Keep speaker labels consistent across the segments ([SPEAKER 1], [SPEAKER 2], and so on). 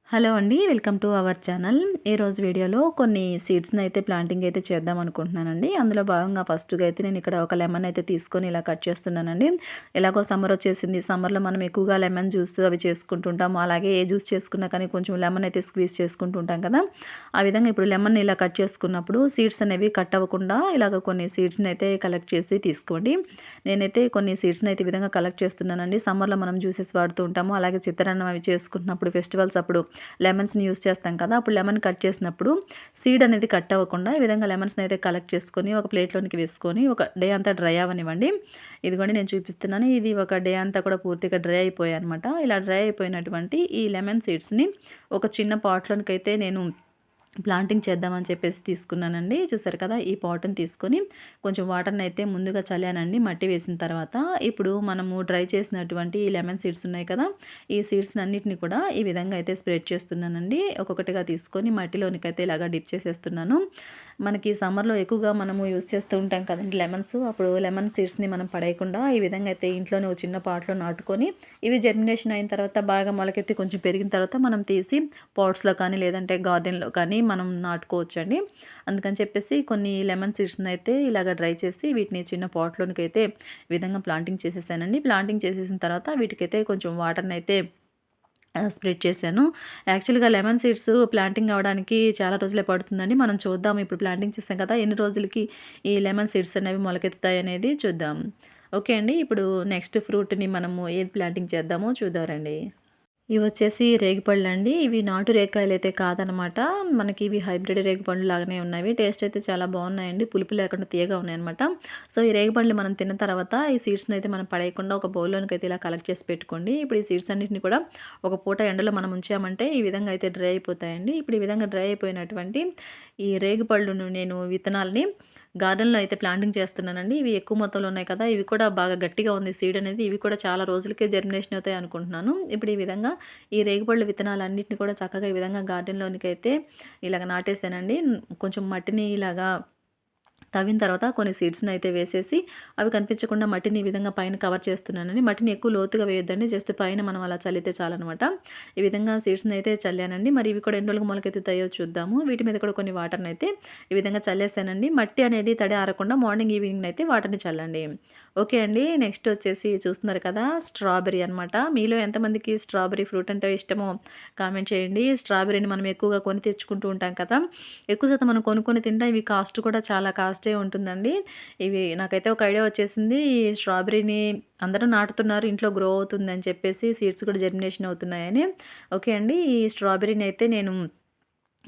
[SPEAKER 1] Hello అండి. Welcome to our channel. ఈరోజు వీడియోలో కొన్ని సీడ్స్‌ని అయితే ప్లాంటింగ్ అయితే చేద్దాం అనుకుంటున్నానండి. అందులో భాగంగా ఫస్ట్‌గా అయితే నేను ఇక్కడ ఒక లెమన్ అయితే తీసుకొని ఇలా కట్ చేస్తున్నానండి. ఎలాగో సమ్మర్ వచ్చేసింది. సమ్మర్‌లో మనం ఎక్కువగా లెమన్ జ్యూస్ అవి చేసుకుంటుంటాం. అలాగే ఏ జ్యూస్ చేసుకున్నా కానీ కొంచెం లెమన్ అయితే స్క్వీజ్ చేసుకుంటూ ఉంటాం కదా! ఆ విధంగా ఇప్పుడు లెమన్‌ని ఇలా కట్ చేసుకున్నప్పుడు సీడ్స్ అనేవి కట్ అవ్వకుండా ఇలాగ కొన్ని సీడ్స్‌ని అయితే కలెక్ట్ చేసి తీసుకోండి. నేనైతే కొన్ని సీడ్స్‌ని అయితే ఈ విధంగా కలెక్ట్ చేస్తున్నానండి. సమ్మర్‌లో మనం జ్యూసెస్ వాడుతూ ఉంటాము. అలాగే చిత్రాన్నం అవి చేసుకుంటున్నప్పుడు ఫెస్టివల్స్ అప్పుడు లెమన్స్‌ని యూజ్ చేస్తాం కదా! అప్పుడు లెమన్ కట్ చేసినప్పుడు సీడ్ అనేది కట్ అవ్వకుండా ఈ విధంగా లెమన్స్‌ని అయితే కలెక్ట్ చేసుకొని ఒక ప్లేట్‌లోనికి వేసుకొని ఒక డే అంతా డ్రై అవ్వనివ్వండి. ఇదిగోండి నేను చూపిస్తున్నాను. ఇది ఒక డే అంతా కూడా పూర్తిగా డ్రై అయిపోయాయన్నమాట. ఇలా డ్రై అయిపోయినటువంటి ఈ లెమన్ సీడ్స్‌ని ఒక చిన్న పాట్‌లోనికైతే నేను ప్లాంటింగ్ చేద్దామని చెప్పేసి తీసుకున్నానండి. చూసారు కదా! ఈ పాట్‌ని తీసుకొని కొంచెం వాటర్‌ని అయితే ముందుగా చల్లానండి మట్టి వేసిన తర్వాత. ఇప్పుడు మనము డ్రై చేసినటువంటి ఈ లెమన్ సీడ్స్ ఉన్నాయి కదా! ఈ సీడ్స్‌ని అన్నిటిని కూడా ఈ విధంగా అయితే స్ప్రెడ్ చేస్తున్నానండి. ఒక్కొక్కటిగా తీసుకొని మట్టిలోనికైతే ఇలాగా డిప్ చేసేస్తున్నాను. మనకి సమ్మర్‌లో ఎక్కువగా మనము యూజ్ చేస్తూ ఉంటాం కదండీ లెమన్స్. అప్పుడు లెమన్ సీడ్స్‌ని మనం పడేయకుండా ఈ విధంగా అయితే ఇంట్లోనే ఒక చిన్న పాట్‌లో నాటుకొని ఇవి జర్మినేషన్ అయిన తర్వాత బాగా మొలకెత్తి కొంచెం పెరిగిన తర్వాత మనం తీసి పాట్స్‌లో కానీ లేదంటే గార్డెన్‌లో కానీ మనం నాటుకోవచ్చండి. అందుకని చెప్పేసి కొన్ని లెమన్ సీడ్స్‌ని అయితే ఇలాగ డ్రై చేసి వీటిని చిన్న పాట్‌లోనికైతే ఈ విధంగా ప్లాంటింగ్ చేసేసానండి. ప్లాంటింగ్ చేసేసిన తర్వాత వీటికైతే కొంచెం వాటర్‌ని అయితే స్ప్రెడ్ చేశాను. యాక్చువల్‌గా లెమన్ సీడ్స్ ప్లాంటింగ్ అవ్వడానికి చాలా రోజులే పడుతుందండి. మనం చూద్దాం ఇప్పుడు ప్లాంటింగ్ చేసాం కదా! ఎన్ని రోజులకి ఈ లెమన్ సీడ్స్ అనేవి మొలకెత్తుతాయనేది చూద్దాం. ఓకే అండి. ఇప్పుడు నెక్స్ట్ ఫ్రూట్‌ని మనము ఏది ప్లాంటింగ్ చేద్దామో చూద్దాం రండి. ఇవొచ్చేసి రేగిపళ్ళండి. ఇవి నాటు రేగికాయలైతే కాదనమాట. మనకి ఇవి హైబ్రిడ్ రేగిపండ్లు లాగానే ఉన్నవి. టేస్ట్ అయితే చాలా బావున్నాయండి. పులుపు లేకుండా తియ్యగా ఉన్నాయన్నమాట. సో, ఈ రేగిపండ్లు మనం తిన్న తర్వాత ఈ సీడ్స్‌నైతే మనం పడేయకుండా ఒక బౌల్‌లోనికైతే ఇలా కలెక్ట్ చేసి పెట్టుకోండి. ఇప్పుడు ఈ సీడ్స్ అన్నిటిని కూడా ఒక పూట ఎండలో మనం ఉంచామంటే ఈ విధంగా అయితే డ్రై అయిపోతాయండి. ఇప్పుడు ఈ విధంగా డ్రై అయిపోయినటువంటి ఈ రేగిపళ్ళును నేను విత్తనాల్ని గార్డెన్‌లో అయితే ప్లాంటింగ్ చేస్తున్నానండి. ఇవి ఎక్కువ మొత్తంలో ఉన్నాయి కదా! ఇవి కూడా బాగా గట్టిగా ఉంది సీడ్ అనేది. ఇవి కూడా చాలా రోజులకే జర్మినేషన్ అవుతాయి అనుకుంటున్నాను. ఇప్పుడు ఈ విధంగా ఈ రేగిపళ్ళు విత్తనాలన్నిటిని కూడా చక్కగా ఈ విధంగా గార్డెన్‌లోనికైతే ఇలాగ నాటేసానండి. కొంచెం మట్టిని ఇలాగా తవ్విన తర్వాత కొన్ని సీడ్స్‌ని అయితే వేసేసి, అవి కనిపించకుండా మట్టిని ఈ విధంగా పైన కవర్ చేస్తున్నానండి. మట్టిని ఎక్కువ లోతుగా వేయొద్దండి. జస్ట్ పైన మనం అలా చల్లితే చాలనమాట. ఈ విధంగా సీడ్స్‌ని అయితే చల్లానండి. మరి ఇవి కూడా ఎన్ని రోజులకు మొలకెత్తుతాయో చూద్దాము. వీటి మీద కూడా కొన్ని వాటర్‌ని అయితే ఈ విధంగా చల్లేసానండి. మట్టి అనేది తడి ఆరకుండా మార్నింగ్, ఈవినింగ్ అయితే వాటర్‌ని చల్లండి. ఓకే అండి. నెక్స్ట్ వచ్చేసి చూస్తున్నారు కదా! స్ట్రాబెర్రీ అనమాట. మీలో ఎంతమందికి స్ట్రాబెర్రీ ఫ్రూట్ అంటే ఇష్టమో కామెంట్ చేయండి. స్ట్రాబెర్రీని మనం ఎక్కువగా కొని తెచ్చుకుంటూ ఉంటాం కదా! ఎక్కువ శాతం మనం కొనుక్కొని తింటాం. ఇవి కాస్ట్ కూడా చాలా కాస్టే ఉంటుందండి. ఇవి నాకైతే ఒక ఐడియా వచ్చేసింది. ఈ స్ట్రాబెర్రీని అందరూ నాటుతున్నారు. ఇంట్లో గ్రో అవుతుందని చెప్పేసి సీడ్స్ కూడా జర్మినేషన్ అవుతున్నాయని. ఓకే అండి. ఈ స్ట్రాబెర్రీని అయితే నేను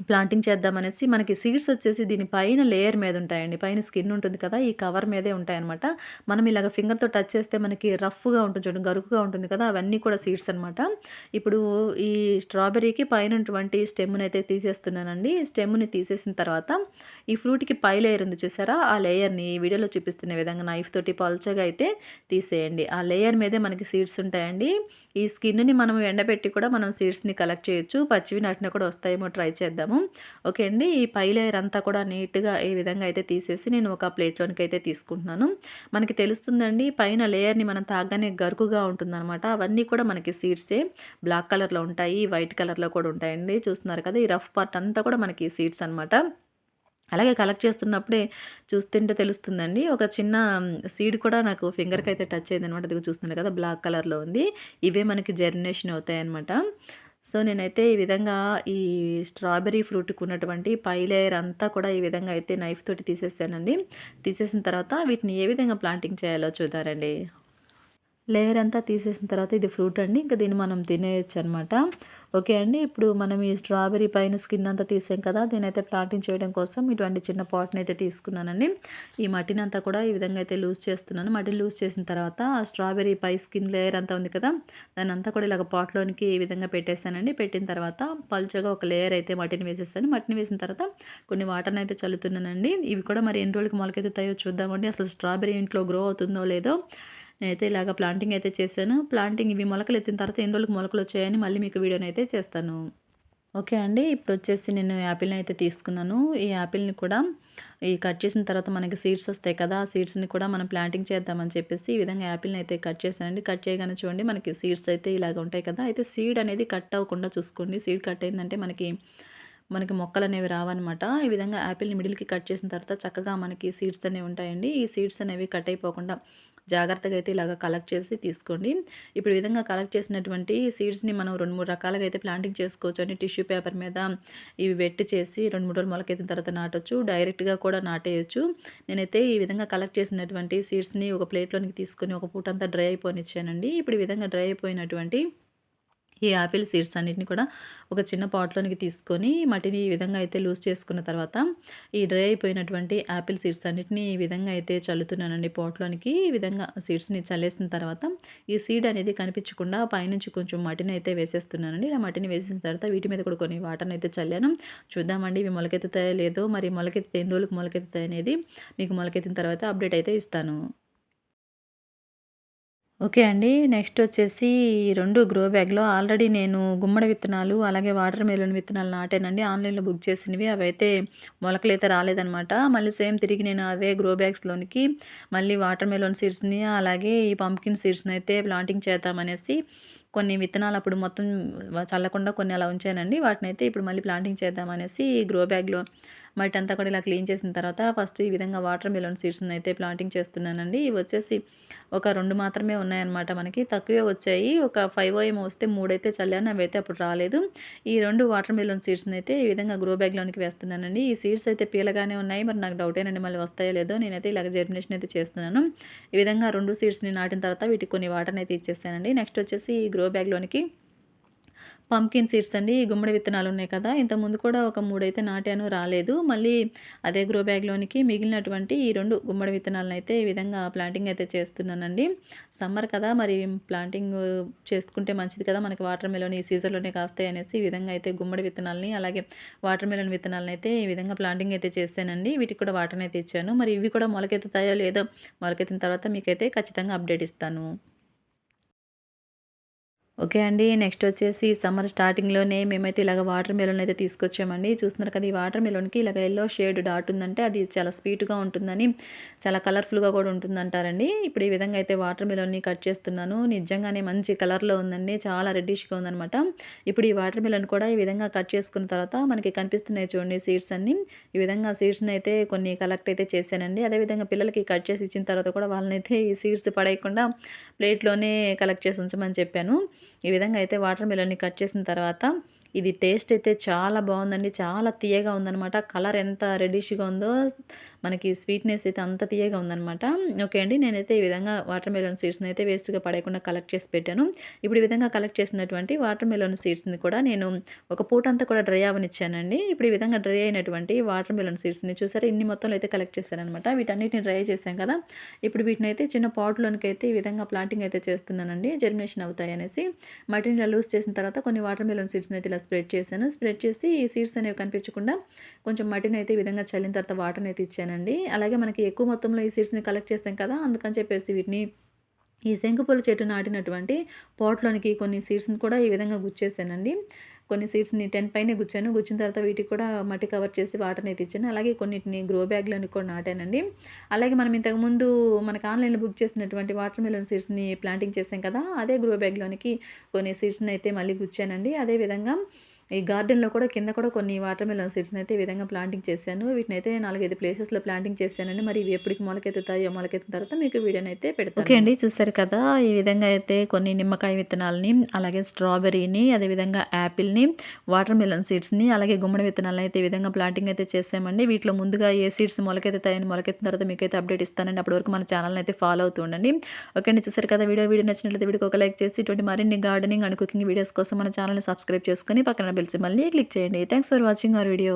[SPEAKER 1] ప్లాంటింగ్ చేద్దామనేసి మనకి సీడ్స్ వచ్చేసి దీని పైన లేయర్ మీద ఉంటాయండి. పైన స్కిన్ ఉంటుంది కదా! ఈ కవర్ మీదే ఉంటాయన్నమాట. మనం ఇలాగ ఫింగర్‌తో టచ్ చేస్తే మనకి రఫ్‌గా ఉంటుంది చూడండి. గరుకుగా ఉంటుంది కదా! అవన్నీ కూడా సీడ్స్ అనమాట. ఇప్పుడు ఈ స్ట్రాబెర్రీకి పైనటువంటి స్టెమ్‌నైతే తీసేస్తున్నానండి. స్టెమ్‌ని తీసేసిన తర్వాత ఈ ఫ్రూట్‌కి పై లేయర్ ఉంది చూసారా? ఆ లేయర్‌ని వీడియోలో చూపిస్తున్న విధంగా నైఫ్ తోటి పల్చగా అయితే తీసేయండి. ఆ లేయర్ మీదే మనకి సీడ్స్ ఉంటాయండి. ఈ స్కిన్‌ని మనం ఎండబెట్టి కూడా మనం సీడ్స్‌ని కలెక్ట్ చేయొచ్చు. పచ్చివి నాటినా కూడా వస్తాయేమో ట్రై చేద్దాము. ఓకే అండి. ఈ పై లేయర్ అంతా కూడా నీట్‌గా ఈ విధంగా అయితే తీసేసి నేను ఒక ప్లేట్‌లోనికైతే తీసుకుంటున్నాను. మనకి తెలుస్తుందండి పైన లేయర్‌ని మనం తాగగానే గరుకుగా ఉంటుందనమాట. అవన్నీ కూడా మనకి సీడ్సే. బ్లాక్ కలర్‌లో ఉంటాయి. వైట్ కలర్‌లో కూడా ఉంటాయండి. చూస్తున్నారు కదా! ఈ రఫ్ పార్ట్ అంతా కూడా మనకి సీడ్స్ అనమాట. అలాగే కలెక్ట్ చేస్తున్నప్పుడే చూస్తుంటే తెలుస్తుందండి. ఒక చిన్న సీడ్ కూడా నాకు ఫింగర్‌కైతే టచ్ అయిందనమాట. ఇదిగో చూస్తున్నారు కదా! బ్లాక్ కలర్‌లో ఉంది. ఇవే మనకి జర్మినేషన్ అవుతాయన్నమాట. సో, నేనైతే ఈ విధంగా ఈ స్ట్రాబెర్రీ ఫ్రూట్‌కి ఉన్నటువంటి పై లేయర్ అంతా కూడా ఈ విధంగా అయితే నైఫ్ తోటి తీసేసానండి. తీసేసిన తర్వాత వీటిని ఏ విధంగా ప్లాంటింగ్ చేయాలో చూద్దారండి. లేయర్ అంతా తీసేసిన తర్వాత ఇది ఫ్రూట్ అండి. ఇంక దీన్ని మనం తినేయొచ్చనమాట. ఓకే అండి. ఇప్పుడు మనం ఈ స్ట్రాబెర్రీ పైన స్కిన్ అంతా తీసాం కదా! దీన్నైతే ప్లాంటింగ్ చేయడం కోసం ఇటువంటి చిన్న పాట్‌నైతే తీసుకున్నానండి. ఈ మట్టినంతా కూడా ఈ విధంగా అయితే లూజ్ చేస్తున్నాను. మట్టిని లూజ్ చేసిన తర్వాత ఆ స్ట్రాబెర్రీ పై స్కిన్ లేయర్ అంతా ఉంది కదా! దాన్నంతా కూడా ఇలాగ పాట్‌లోనికి ఈ విధంగా పెట్టేసానండి. పెట్టిన తర్వాత పల్చగా ఒక లేయర్ అయితే మట్టిని వేసేసాను. మట్టిని వేసిన తర్వాత కొన్ని వాటర్‌నైతే చల్లుతున్నానండి. ఇవి కూడా మరి ఎన్ని రోజులకి మొలకెత్తుతాయో చూద్దామండి. అసలు స్ట్రాబెర్రీ ఇంట్లో గ్రో అవుతుందో లేదో. నేనైతే ఇలాగ ప్లాంటింగ్ అయితే చేశాను. ప్లాంటింగ్ ఇవి మొలకలెత్తిన తర్వాత ఎన్ని రోజులకు మొలకలొచ్చాయని మళ్ళీ మీకు వీడియోనైతే చేస్తాను. ఓకే అండి. ఇప్పుడొచ్చేసి నేను యాపిల్‌ని అయితే తీసుకున్నాను. ఈ యాపిల్‌ని కూడా ఈ కట్ చేసిన తర్వాత మనకి సీడ్స్ వస్తాయి కదా! ఆ సీడ్స్‌ని కూడా మనం ప్లాంటింగ్ చేద్దామని చెప్పేసి ఈ విధంగా యాపిల్‌ని అయితే కట్ చేశానండి. కట్ చేయగానే చూడండి మనకి సీడ్స్ అయితే ఇలాగ ఉంటాయి కదా! అయితే సీడ్ అనేది కట్ అవ్వకుండా చూసుకోండి. సీడ్ కట్ అయిందంటే మనకి మొక్కలనేవి రావన్నమాట. ఈ విధంగా యాపిల్‌ని మిడిల్‌కి కట్ చేసిన తర్వాత చక్కగా మనకి సీడ్స్ అనేవి ఉంటాయండి. ఈ సీడ్స్ అనేవి కట్ అయిపోకుండా జాగ్రత్తగా అయితే ఇలాగ కలెక్ట్ చేసి తీసుకోండి. ఇప్పుడు ఈ విధంగా కలెక్ట్ చేసినటువంటి సీడ్స్‌ని మనం 2, 3 రకాలుగా అయితే ప్లాంటింగ్ చేసుకోవచ్చండి. టిష్యూ పేపర్ మీద ఇవి వెట్ చేసి 2, 3 రోజులు మొలకెత్తిన తర్వాత నాటొచ్చు. డైరెక్ట్‌గా కూడా నాటేయొచ్చు. నేనైతే ఈ విధంగా కలెక్ట్ చేసినటువంటి సీడ్స్‌ని ఒక ప్లేట్‌లోనికి తీసుకొని ఒక పూటంతా డ్రై అయిపోనిచ్చానండి. ఇప్పుడు ఈ విధంగా డ్రై అయిపోయినటువంటి ఈ యాపిల్ సీడ్స్ అన్నిటిని కూడా ఒక చిన్న పాట్‌లోనికి తీసుకొని మట్టిని ఈ విధంగా అయితే లూజ్ చేసుకున్న తర్వాత ఈ డ్రై అయిపోయినటువంటి యాపిల్ సీడ్స్ అన్నిటిని ఈ విధంగా అయితే చల్లుతున్నానండి పాట్‌లోనికి. ఈ విధంగా సీడ్స్‌ని చల్లేసిన తర్వాత ఈ సీడ్ అనేది కనిపించకుండా పైనుంచి కొంచెం మట్టిని అయితే వేసేస్తున్నానండి. ఇలా మట్టిని వేసేసిన తర్వాత వీటి మీద కూడా కొన్ని వాటర్‌ని అయితే చల్లాను. చూద్దామండి ఇవి మొలకెత్తుతాయో లేదో, మరి మొలకెత్తితే ఎన్ని రోజులకు మొలకెత్తుతాయి అనేది మీకు మొలకెత్తిన తర్వాత అప్డేట్ అయితే ఇస్తాను. ఓకే అండి. నెక్స్ట్ వచ్చేసి ఈ 2 గ్రో బ్యాగ్‌లో ఆల్రెడీ నేను గుమ్మడి విత్తనాలు, అలాగే వాటర్ మెలోన్ విత్తనాలు నాటానండి. ఆన్‌లైన్‌లో బుక్ చేసినవి. అవైతే మొలకలైతే రాలేదనమాట. మళ్ళీ సేమ్ తిరిగి నేను అవే గ్రో బ్యాగ్స్‌లోనికి మళ్ళీ వాటర్ మెలోన్ సీడ్స్‌ని, అలాగే ఈ పంప్కిన్ సీడ్స్‌ని అయితే ప్లాంటింగ్ చేద్దామనేసి కొన్ని విత్తనాలు అప్పుడు మొత్తం చల్లకుండా కొన్ని అలా ఉంచానండి. వాటినైతే ఇప్పుడు మళ్ళీ ప్లాంటింగ్ చేద్దామనేసి ఈ గ్రో బ్యాగ్‌లో మట్టంతా కూడా ఇలా క్లీన్ చేసిన తర్వాత ఫస్ట్ ఈ విధంగా వాటర్ మెలోన్ సీడ్స్‌ని అయితే ప్లాంటింగ్ చేస్తున్నానండి. ఇవి వచ్చేసి ఒక 2 మాత్రమే ఉన్నాయన్నమాట మనకి. తక్కువే వచ్చాయి. ఒక 5 ఏమో వస్తే 3 అయితే చల్లాను. అవైతే అప్పుడు రాలేదు. ఈ 2 వాటర్ మెలోన్ సీడ్స్‌ని అయితే ఈ విధంగా గ్రో బ్యాగ్‌లోనికి వేస్తున్నానండి. ఈ సీడ్స్ అయితే పీలగానే ఉన్నాయి. మరి నాకు డౌటేనండి మళ్ళీ వస్తాయో లేదో. నేనైతే ఇలాగ జర్మినేషన్ అయితే చేస్తున్నాను. ఈ విధంగా 2 సీడ్స్‌ని నాటిన తర్వాత వీటికి కొన్ని వాటర్‌ని అయితే ఇచ్చేసానండి. నెక్స్ట్ వచ్చేసి ఈ గ్రో బ్యాగ్‌లోనికి పంప్కిన్ సీడ్స్ అండి. గుమ్మడి విత్తనాలున్నాయి కదా! ఇంతకుముందు కూడా ఒక 3 అయితే నాటాను రాలేదు. మళ్ళీ అదే గ్రో బ్యాగ్‌లోనికి మిగిలినటువంటి ఈ 2 గుమ్మడి విత్తనాలనైతే ఈ విధంగా ప్లాంటింగ్ అయితే చేస్తున్నానండి. సమ్మర్ కదా! మరి ప్లాంటింగ్ చేసుకుంటే మంచిది కదా! మనకి వాటర్ మెలోన్ ఈ సీజన్‌లోనే కాస్తాయి అనేసి ఈ విధంగా అయితే గుమ్మడి విత్తనాలని, అలాగే వాటర్ మెలోన్ విత్తనాలనైతే ఈ విధంగా ప్లాంటింగ్ అయితే చేశానండి. వీటికి కూడా వాటర్‌నైతే ఇచ్చాను. మరి ఇవి కూడా మొలకెత్తుతాయో లేదో, మొలకెత్తిన తర్వాత మీకైతే ఖచ్చితంగా అప్డేట్ ఇస్తాను. ఓకే అండి. నెక్స్ట్ వచ్చేసి సమ్మర్ స్టార్టింగ్‌లోనే మేమైతే ఇలాగ వాటర్ మెలన్ అయితే తీసుకొచ్చామండి. చూస్తున్నారు కదా! ఈ వాటర్ మెలన్‌కి ఇలాగ యెల్లో షేడ్ డాట్ ఉందంటే అది చాలా స్వీట్‌గా ఉంటుందని, చాలా కలర్‌ఫుల్‌గా కూడా ఉంటుందంటారండి. ఇప్పుడు ఈ విధంగా అయితే వాటర్ మెలన్‌ని కట్ చేస్తున్నాను. నిజంగానే మంచి కలర్‌లో ఉందండి. చాలా రెడ్డిష్‌గా ఉందనమాట. ఇప్పుడు ఈ వాటర్ మెలన్ కూడా ఈ విధంగా కట్ చేసుకున్న తర్వాత మనకి కనిపిస్తున్నాయి చూడండి సీడ్స్ అన్నీ. ఈ విధంగా సీడ్స్‌ని అయితే కొన్ని కలెక్ట్ అయితే చేశానండి. అదేవిధంగా పిల్లలకి కట్ చేసి ఇచ్చిన తర్వాత కూడా వాళ్ళనైతే ఈ సీడ్స్ పడేయకుండా ప్లేట్‌లోనే కలెక్ట్ చేసి ఉంచమని చెప్పాను. ఈ విధంగా అయితే వాటర్ మెలన్‌ని కట్ చేసిన తర్వాత ఇది టేస్ట్ అయితే చాలా బావుందండి. చాలా తియ్యగా ఉందనమాట. కలర్ ఎంత రెడ్డిష్‌గా ఉందో మనకి స్వీట్‌నెస్ అయితే అంత తియ్యగా ఉందనమాట. ఓకే అండి. నేనైతే ఈ విధంగా వాటర్ మెలన్ సీడ్స్‌ని అయితే వేస్ట్‌గా పడేయకుండా కలెక్ట్ చేసి పెట్టాను. ఇప్పుడు ఈ విధంగా కలెక్ట్ చేసినటువంటి వాటర్ మెలన్ సీడ్స్‌ని కూడా నేను ఒక పూటంతా కూడా డ్రై అవ్వనిచ్చానండి. ఇప్పుడు ఈ విధంగా డ్రై అయినటువంటి వాటర్ మెలన్ సీడ్స్‌ని చూసారా ఇన్ని మొత్తంలో అయితే కలెక్ట్ చేశాననమాట. వీటన్నిటిని డ్రై చేశాం కదా! ఇప్పుడు వీటినైతే చిన్న పాట్‌లోనికైతే ఈ విధంగా ప్లాంటింగ్ అయితే చేస్తున్నానండి. జర్మినేషన్ అవుతాయనేసి. మట్టిని ఇలా లూజ్ చేసిన తర్వాత కొన్ని వాటర్ మెలన్ సీడ్స్‌ని అయితే ఇలా స్ప్రెడ్ చేశాను. స్ప్రెడ్ చేసి ఈ సీడ్స్ అనేవి కనిపించకుండా కొంచెం మట్టిని అయితే ఈ విధంగా చల్లిన తర్వాత వాటర్‌ని అయితే ఇచ్చానండి. అలాగే మనకి ఎక్కువ మొత్తంలో ఈ సీడ్స్‌ని కలెక్ట్ చేసాం కదా! అందుకని చెప్పేసి వీటిని ఈ శంకుపూల చెట్టు నాటినటువంటి పాట్‌లోనికి కొన్ని సీడ్స్‌ని కూడా ఈ విధంగా గుచ్చేసానండి. కొన్ని సీడ్స్‌ని 10 పైనే గుచ్చాను. గుచ్చిన తర్వాత వీటికి కూడా మట్టి కవర్ చేసి వాటర్‌ని అయితే ఇచ్చాను. అలాగే కొన్నిటిని గ్రో బ్యాగ్‌లోని కూడా నాటానండి. అలాగే మనం ఇంతకుముందు మనకు ఆన్‌లైన్‌లో బుక్ చేసినటువంటి వాటర్ మెలన్ సీడ్స్‌ని ప్లాంటింగ్ చేసాం కదా! అదే గ్రో బ్యాగ్‌లోనికి కొన్ని సీడ్స్‌ని అయితే మళ్ళీ గుచ్చానండి. అదే విధంగా ఈ గార్డెన్‌లో కూడా కింద కూడా కొన్ని వాటర్ మెలన్ సీడ్స్‌ని అయితే ఈ విధంగా ప్లాంటింగ్ చేశాను. వీటినైతే 4, 5 ప్లేసెస్‌లో ప్లాంటింగ్ చేశానండి. మరి ఇవి ఎప్పటికి మొలకెత్తుతాయో మొలకెత్తిన తర్వాత మీకు వీడియోనైతే పెడతాను. ఓకే అండి. చూసారు కదా! ఈ విధంగా అయితే కొన్ని నిమ్మకాయ విత్తనాలని, అలాగే స్ట్రాబెర్రీని, అదేవిధంగా యాపిల్‌ని, వాటర్ మెలన్ సీడ్స్‌ని, అలాగే గుమ్మడి విత్తనాలను అయితే ఈ విధంగా ప్లాంటింగ్ అయితే చేసామండి. వీటిలో ముందుగా ఏ సీడ్స్ మొలకెత్తుతాయని మొలకెత్తిన తర్వాత మీకైతే అప్డేట్ ఇస్తానండి. అప్పటి వరకు మన ఛానల్‌ని అయితే ఫాలో అవుతూ ఉండండి. ఓకే అండి. చూసారు కదా! వీడియో నచ్చినట్లయితే వీడియోకి ఒక లైక్ చేసి ఇటువంటి మరిన్ని గార్డెనింగ్ అండ్ కుకింగ్ వీడియోస్ కోసం మన ఛానల్‌ని సబ్స్క్రైబ్ చేసుకొని పక్కన బెల్ సింబల్‌ని క్లిక్ చేయండి. Thanks for watching our video.